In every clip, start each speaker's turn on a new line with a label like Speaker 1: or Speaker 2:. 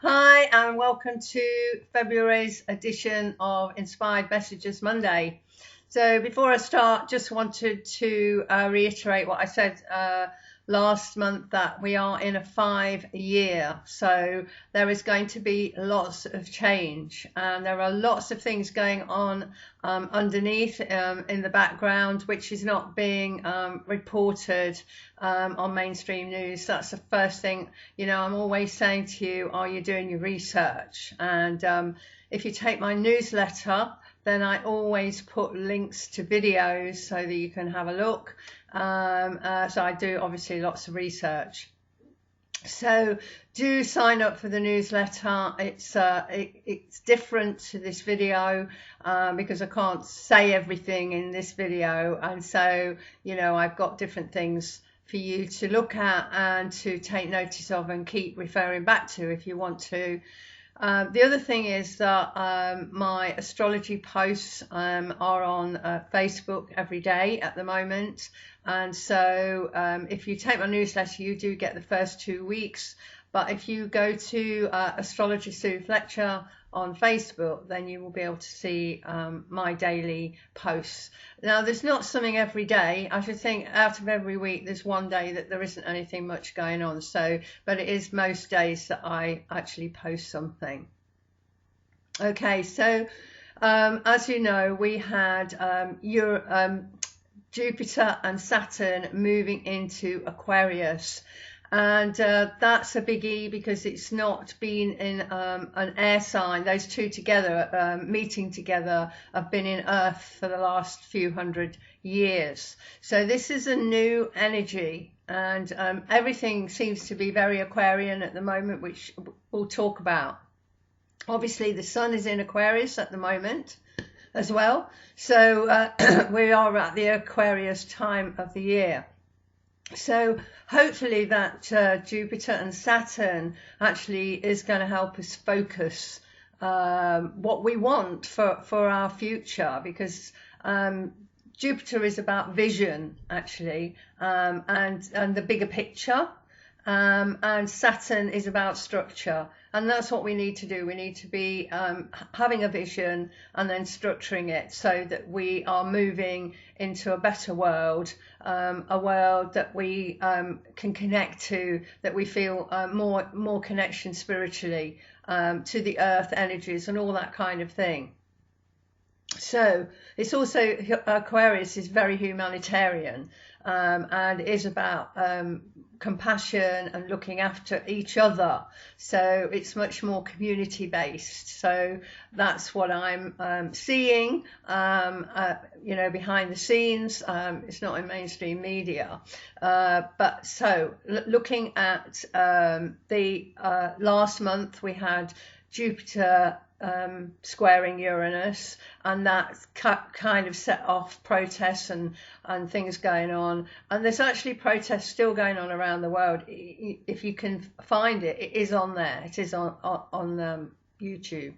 Speaker 1: Hi, and welcome to February's edition of Inspired Messages Monday. So, before I start, just wanted to reiterate what I said last month, that we are in a 5-year. So, there is going to be lots of change, and there are lots of things going on underneath in the background, which is not being reported on mainstream news. That's the first thing. I'm always saying to you, are you doing your research? And if you take my newsletter, then I always put links to videos so that you can have a look. So I do obviously lots of research. So do sign up for the newsletter. It's different to this video because I can't say everything in this video, and so I've got different things for you to look at and to take notice of and keep referring back to if you want to. The other thing is that my astrology posts are on Facebook every day at the moment. And so if you take my newsletter, you do get the first 2 weeks. But if you go to Astrology Sue Fletcher on Facebook, then you will be able to see my daily posts. Now, there's not something every day. I should think out of every week, there's one day that there isn't anything much going on. So, but it is most days that I actually post something. Okay, so as you know, we had Jupiter and Saturn moving into Aquarius. And that's a biggie because it's not been in an air sign. Those two together, meeting together, have been in Earth for the last few hundred years. So this is a new energy, and everything seems to be very Aquarian at the moment, which we'll talk about. Obviously, the sun is in Aquarius at the moment as well. So we are at the Aquarius time of the year. So hopefully that Jupiter and Saturn actually is going to help us focus what we want for our future, because Jupiter is about vision actually, and the bigger picture, and Saturn is about structure. And that's what we need to do. We need to be having a vision and then structuring it so that we are moving into a better world, a world that we can connect to, that we feel more connection spiritually to the earth energies and all that kind of thing. So it's also, Aquarius is very humanitarian, and is about compassion and looking after each other. So it's much more community based. So that's what I'm seeing, behind the scenes. It's not in mainstream media. But so looking at the last month, we had Jupiter squaring Uranus, and that kind of set off protests and things going on. And there's actually protests still going on around the world. If you can find it, it is on there. It is on YouTube.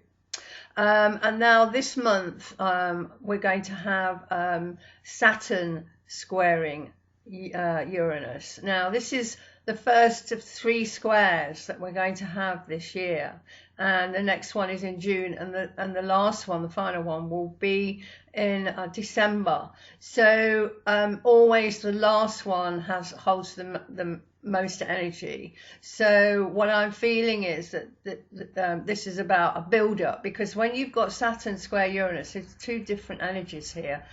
Speaker 1: And now this month we're going to have Saturn squaring Uranus. Now this is the first of 3 squares that we're going to have this year, and the next one is in June, and the last one, the final one, will be in December. So always the last one holds the most energy. So what I'm feeling is that this is about a build-up, because when you've got Saturn square Uranus, there's 2 different energies here.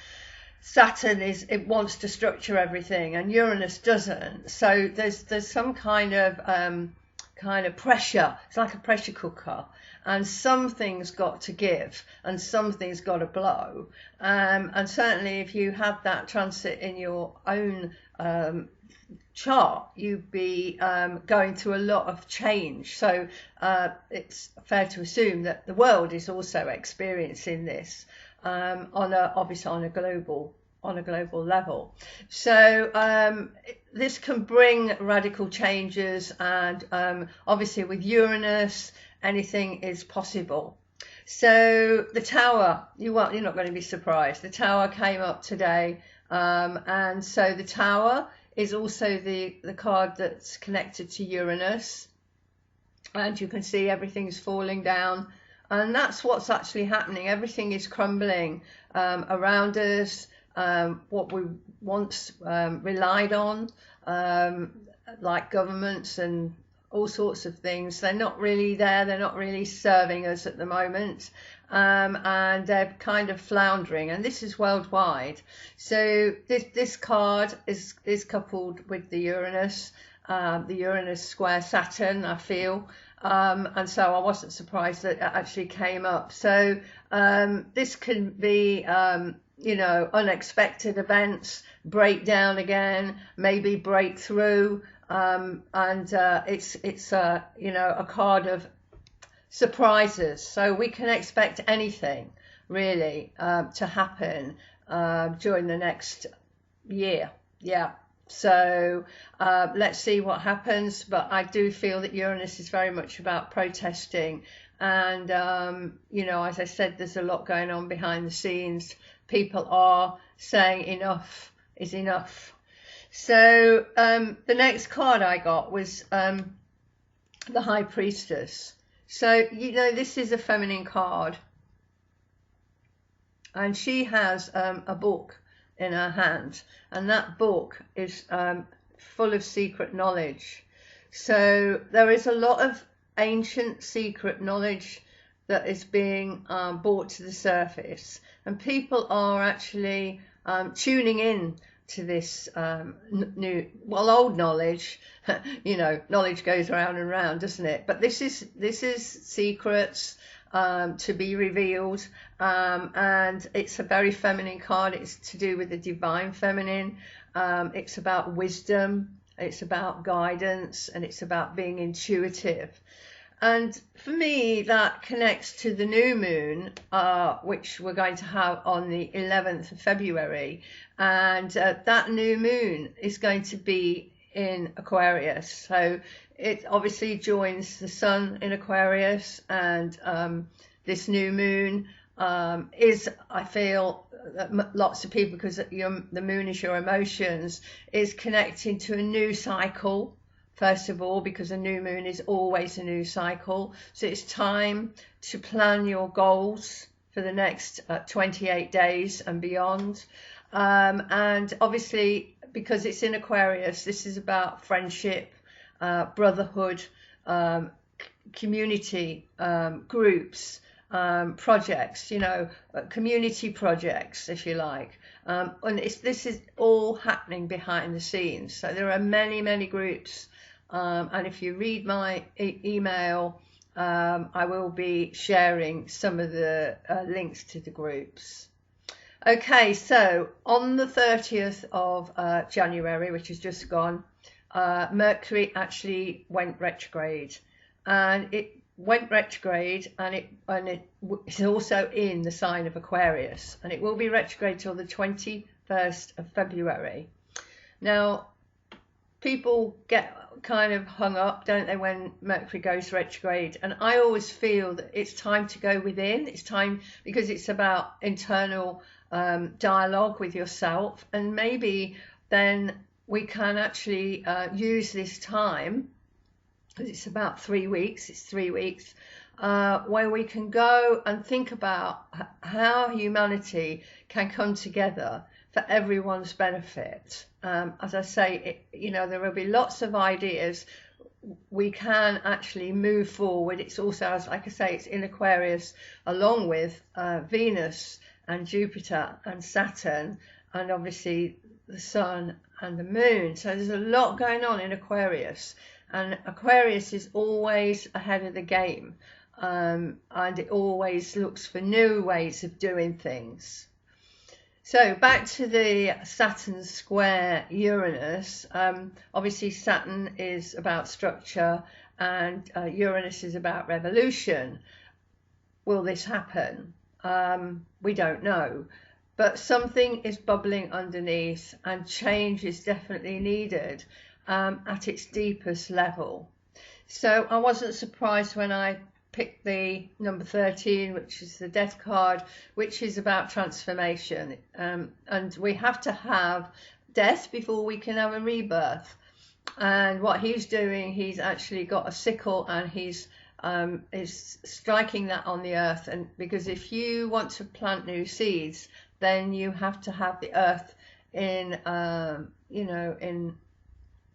Speaker 1: Saturn it wants to structure everything, and Uranus doesn't. So there's some kind of pressure. It's like a pressure cooker, and something's got to give and something's got to blow. And certainly if you have that transit in your own chart, you'd be going through a lot of change. So it's fair to assume that the world is also experiencing this obviously on a global level. So this can bring radical changes, and obviously with Uranus, anything is possible. So the Tower, you're not going to be surprised. The Tower came up today, and so the Tower is also the card that's connected to Uranus. and you can see everything's falling down. And that's what's actually happening. Everything is crumbling around us. What we once relied on, like governments and all sorts of things, they're not really there. They're not really serving us at the moment. And they're kind of floundering, and this is worldwide. So this card is coupled with the Uranus square Saturn, I feel. And so I wasn't surprised that it actually came up. So this can be, you know, unexpected events, break down again, maybe breakthrough, and it's you know, a card of surprises. So we can expect anything really to happen during the next year. Yeah. So let's see what happens, but I do feel that Uranus is very much about protesting, and you know, as I said, there's a lot going on behind the scenes. People are saying enough is enough. So the next card I got was the High Priestess. So, you know, this is a feminine card, and she has a book in her hand, and that book is full of secret knowledge. So there is a lot of ancient secret knowledge that is being brought to the surface, and people are actually tuning in to this new, well, old knowledge. You know, knowledge goes around and round, doesn't it? But this is secrets to be revealed, and it's a very feminine card. It's to do with the divine feminine. It's about wisdom, it's about guidance, and it's about being intuitive. And for me, that connects to the new moon, which we're going to have on the 11th of February. And that new moon is going to be in Aquarius. So it obviously joins the sun in Aquarius, and this new moon is, I feel, lots of people, because the moon is your emotions, is connecting to a new cycle. First of all, because a new moon is always a new cycle. So it's time to plan your goals for the next 28 days and beyond. And obviously, because it's in Aquarius, this is about friendship, brotherhood, community, groups, projects, you know, community projects, if you like. And this is all happening behind the scenes. So there are many groups. And if you read my email, I will be sharing some of the links to the groups. Okay, so on the 30th of January, which has just gone, Mercury actually went retrograde, and it went retrograde, and it is also in the sign of Aquarius, and it will be retrograde till the 21st of February. Now, people get kind of hung up, don't they, when Mercury goes retrograde? And I always feel that it's time to go within. It's time, because it's about internal dialogue with yourself, and maybe then we can actually use this time, because it's about 3 weeks. It's 3 weeks where we can go and think about how humanity can come together for everyone's benefit. As I say, you know, there will be lots of ideas. We can actually move forward. It's also, as like I say, it's in Aquarius, along with Venus and Jupiter and Saturn, and obviously the sun and the moon. So there's a lot going on in Aquarius, and Aquarius is always ahead of the game, and it always looks for new ways of doing things. So back to the Saturn square Uranus. Obviously Saturn is about structure, and Uranus is about revolution. Will this happen? We don't know, but something is bubbling underneath, and change is definitely needed at its deepest level. So I wasn't surprised when I picked the number 13, which is the Death card, which is about transformation, and we have to have death before we can have a rebirth. And what he's doing, he's actually got a sickle, and he's is striking that on the earth. And because if you want to plant new seeds, then you have to have the earth in in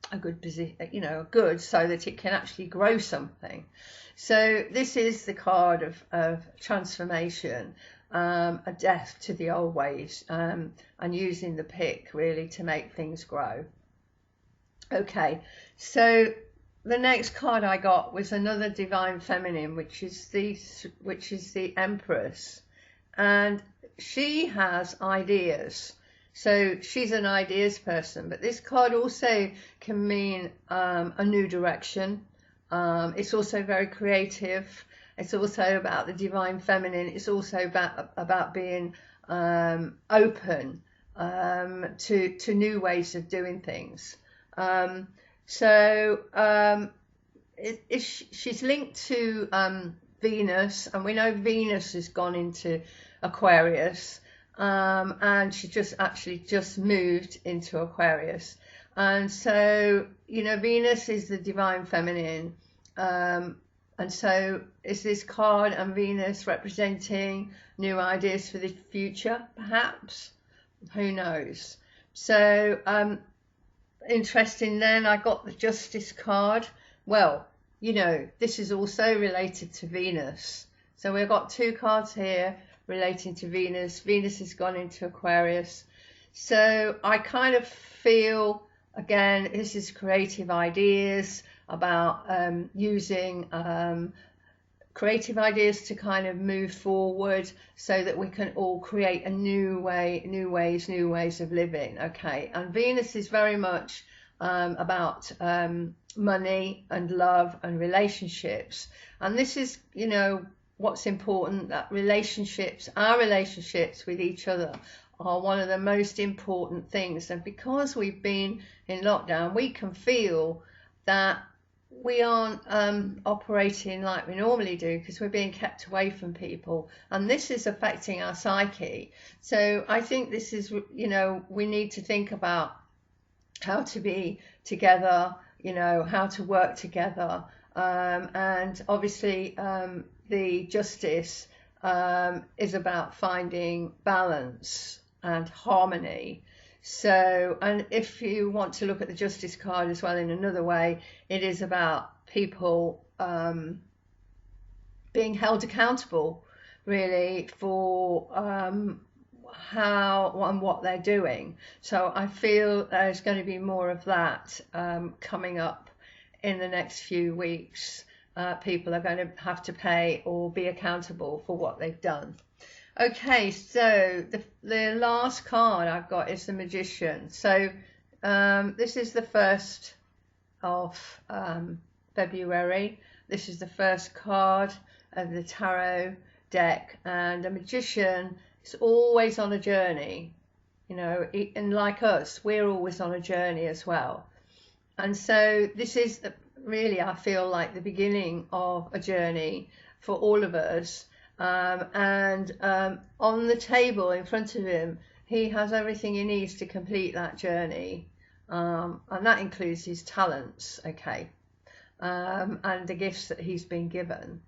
Speaker 1: a good position, good, so that it can actually grow something. So this is the card of transformation, a death to the old ways, and using the pick really to make things grow. Okay, so the next card I got was another divine feminine, which is the Empress, and she has ideas. So she's an ideas person, but this card also can mean a new direction. It's also very creative. It's also about the divine feminine. It's also about being open to new ways of doing things. She's linked to Venus, and we know Venus has gone into Aquarius, and she just moved into Aquarius. And so, Venus is the divine feminine, and so is this card, and Venus representing new ideas for the future, perhaps? Who knows? So, interesting then, I got the Justice card. Well, this is also related to Venus. So we've got two cards here relating to Venus. Venus has gone into Aquarius. So I kind of feel, again, this is creative ideas, about using creative ideas to kind of move forward so that we can all create a new ways of living. Okay, and Venus is very much about money and love and relationships, and this is what's important, that our relationships with each other are one of the most important things. And because we've been in lockdown, we can feel that we aren't operating like we normally do, because we're being kept away from people, and this is affecting our psyche. So I think this is, we need to think about how to be together, how to work together, and obviously the Justice is about finding balance and harmony. So, and if you want to look at the Justice card as well in another way, it is about people being held accountable, really, for how and what they're doing. So I feel there's going to be more of that coming up in the next few weeks. People are going to have to pay or be accountable for what they've done. Okay, so the last card I've got is the Magician. So this is the 1st of February. This is the first card of the tarot deck, and a magician is always on a journey, and like us, we're always on a journey as well. And so this is really, I feel like, the beginning of a journey for all of us. And on the table in front of him, he has everything he needs to complete that journey, and that includes his talents, okay, and the gifts that he's been given.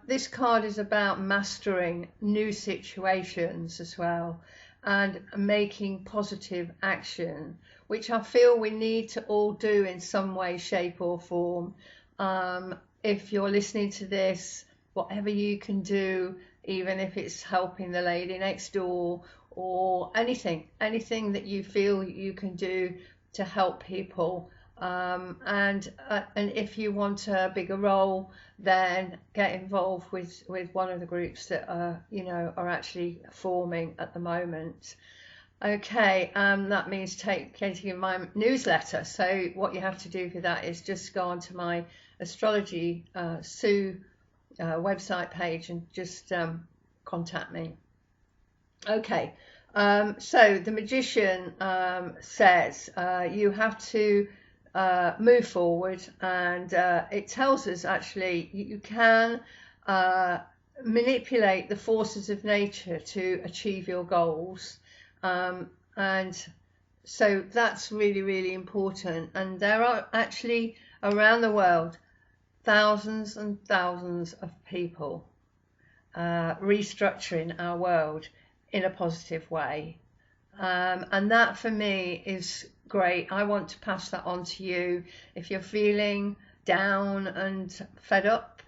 Speaker 1: This card is about mastering new situations as well, and making positive action, which I feel we need to all do in some way, shape or form. If you're listening to this, whatever you can do, even if it's helping the lady next door, or anything that you feel you can do to help people. And if you want a bigger role, then get involved with one of the groups that are actually forming at the moment. Okay, that means taking my newsletter. So what you have to do for that is just go onto my Astrology Sue website page and just contact me. Okay, so the Magician says you have to move forward, and it tells us actually you can manipulate the forces of nature to achieve your goals, and So that's really, really important. And there are actually around the world thousands and thousands of people restructuring our world in a positive way. And that for me is great. I want to pass that on to you. If you're feeling down and fed up,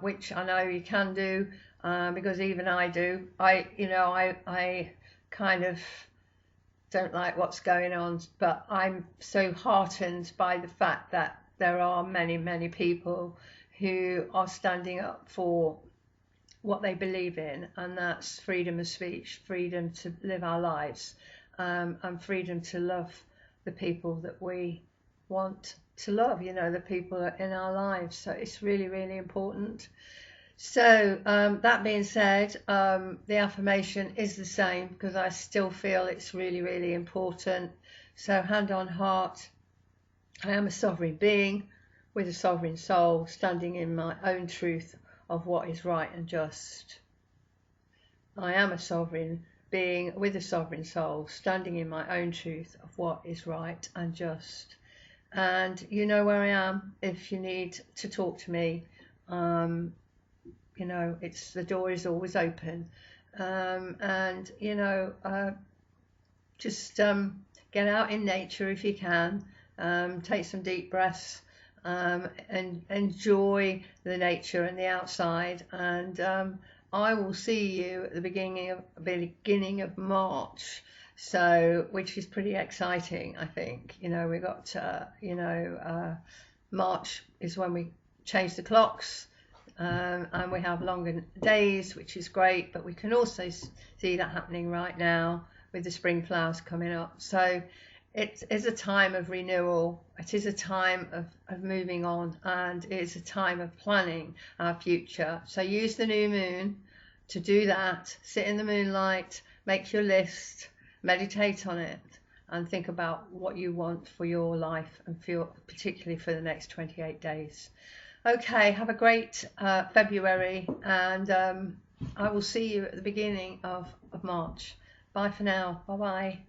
Speaker 1: which I know you can do, because even I do, I kind of don't like what's going on, but I'm so heartened by the fact that there are many, many people who are standing up for what they believe in, and that's freedom of speech, freedom to live our lives, and freedom to love the people that we want to love, the people in our lives. So it's really, really important. So that being said, the affirmation is the same, because I still feel it's really, really important. So hand on heart, I am a sovereign being with a sovereign soul, standing in my own truth of what is right and just. I am a sovereign being with a sovereign soul, standing in my own truth of what is right and just. And you know where I am if you need to talk to me. The door is always open. Just get out in nature if you can. Take some deep breaths. And enjoy the nature and the outside, and I will see you at the beginning of March, so which is pretty exciting. I think we got March is when we change the clocks, and we have longer days, which is great, but we can also see that happening right now with the spring flowers coming up. So it is a time of renewal. It is a time of moving on, and it is a time of planning our future. So use the new moon to do that. Sit in the moonlight, make your list, meditate on it, and think about what you want for your life, and feel particularly for the next 28 days. Okay, have a great February, and I will see you at the beginning of March. Bye for now. Bye bye.